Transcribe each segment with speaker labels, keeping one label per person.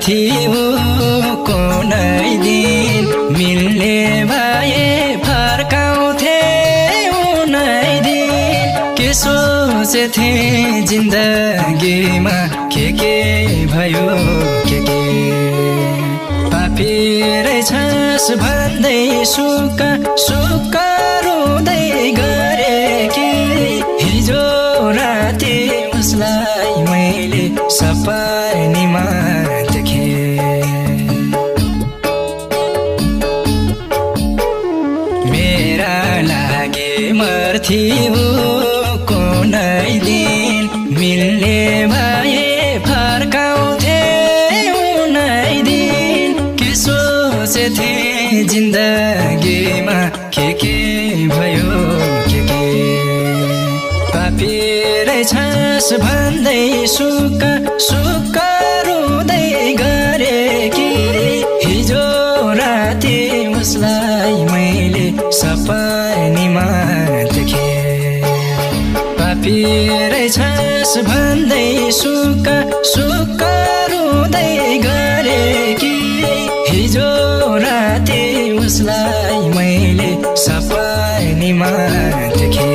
Speaker 1: थियो कुनै दिन मिल्ने भए फर्काउँथे उनै दिन के सोचेथे जिन्दगीमा के भयो के पापी रहेछस् भन्दै सुक्का सुक्का रुँदै गरे कि हिजो राति उसलाई मैले सपनीमा देखे मेरा लागि मर्थ्यो कुनै दिन मिल्ने भए फर्काउँथे उनै दिन के सोचेथे जिन्दगीमा के भयो के पापी रहेछस् भन्दै सुक्का सुक्का रुँदै गरे कि हिजो राति उसलाई मैले सपनीमा देखे पापी रहेछस् भन्दै सुक्का सुक्का रुँदै गरे कि हिजो राति उसलाई मैले सपनीमा देखे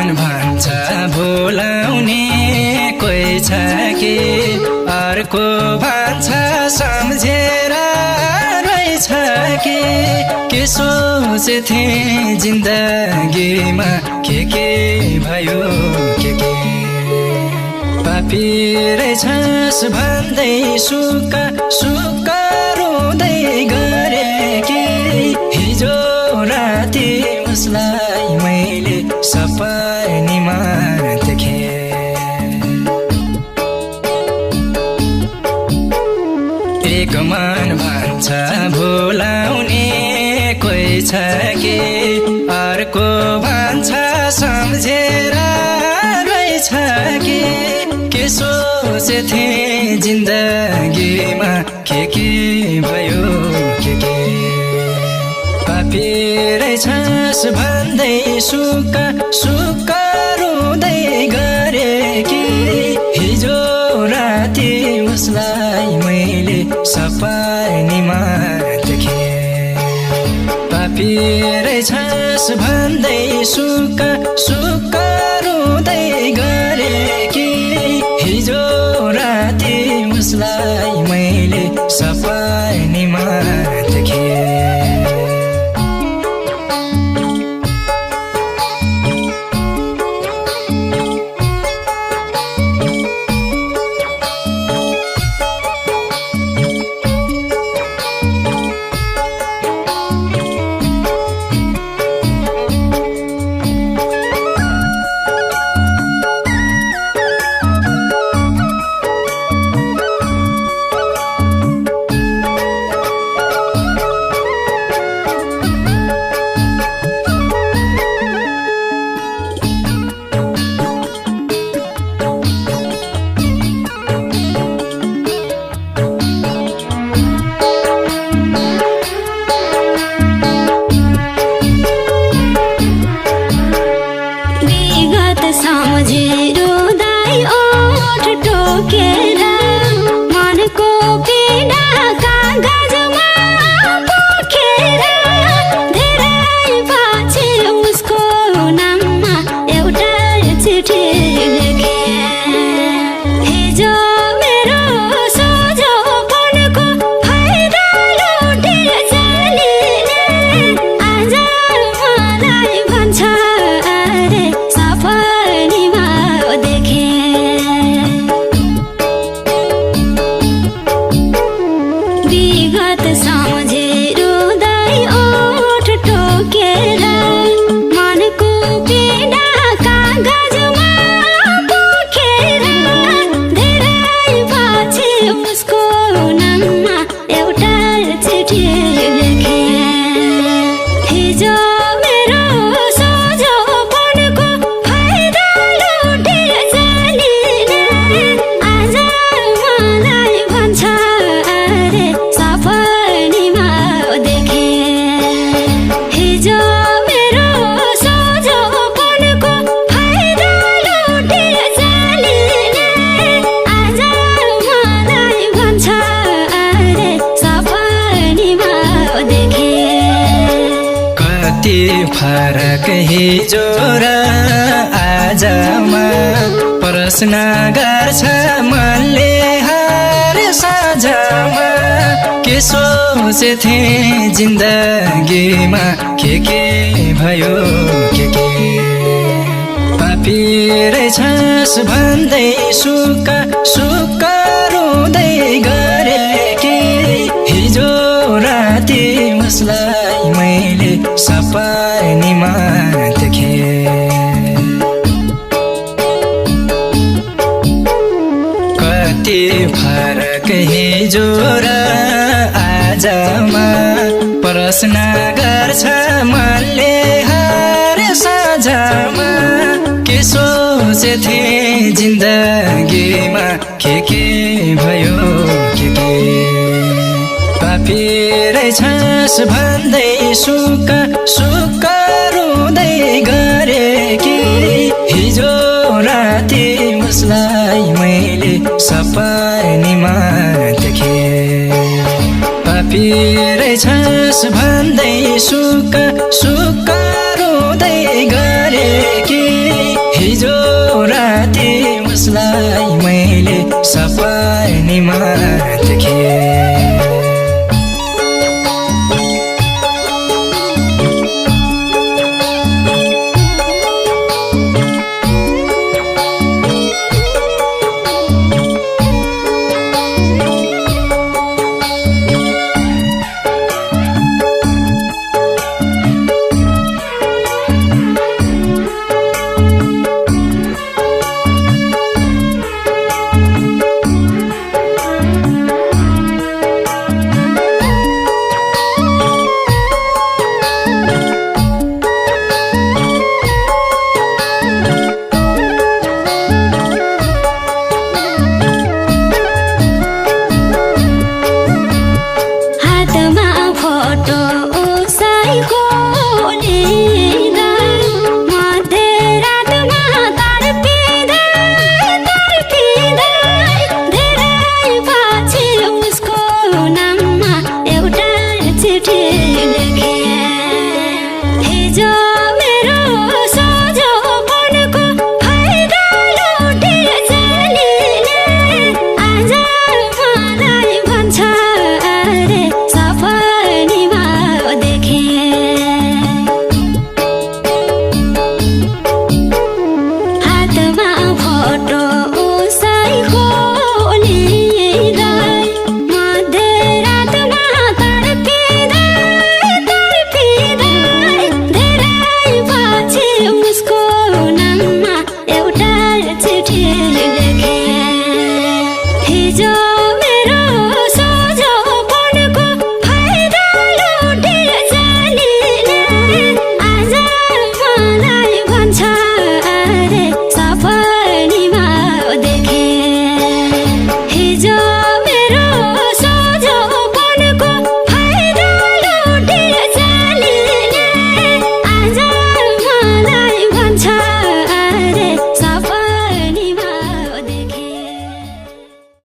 Speaker 1: मन भन्छ भुलाउने कोही छ कि अर्को भन्छ सम्झेर रहेछ के सोचेथे जिन्दगीमा के भयो के पापी रहेछस् भन्दै सुक्क रुँदै गरे कि हिजो राति उसलाई मैले सपनीमा देखेँ। एक मन भन्छ भुलाउने कोही छ कि अर्को भन्छ सम्झेर रहेछ के सोचेथे जिन्दगीमा के भयो के पापी रहेछस् भन्दै सुक्क रुँदै गरे कि हिजो राति उसलाई मैले सपनीमा देखेँ। पापी रहेछस् भन्दै सुक्क रुँदै गरे कि हिजो राति उसलाई मैले सपनीमा देखेँ। फरक हिजो र आजमा प्रश्न गर्छ मनले हर साँझमा के सोचेथे जिन्दगीमा के भयो के पापी रहेछस् भन्दै सुक्क रुँदै गरे कि हिजो राति उसलाई मैले सपनीमा देखेँ। कति फरक हिजो र आजमा प्रश्न गर्छ मनले हर साँझमा के सोचेथे जिन्दगीमा के भयो के पापी रहेछस् भन्दै सुक्क रुँदै गरे कि हिजो राति उसलाई मैले सपनीमा देखेँ। पापी रहेछस् भन्दै सुक्क रुँदै गरे कि उसलाई मैले सपनीमा देखेँ।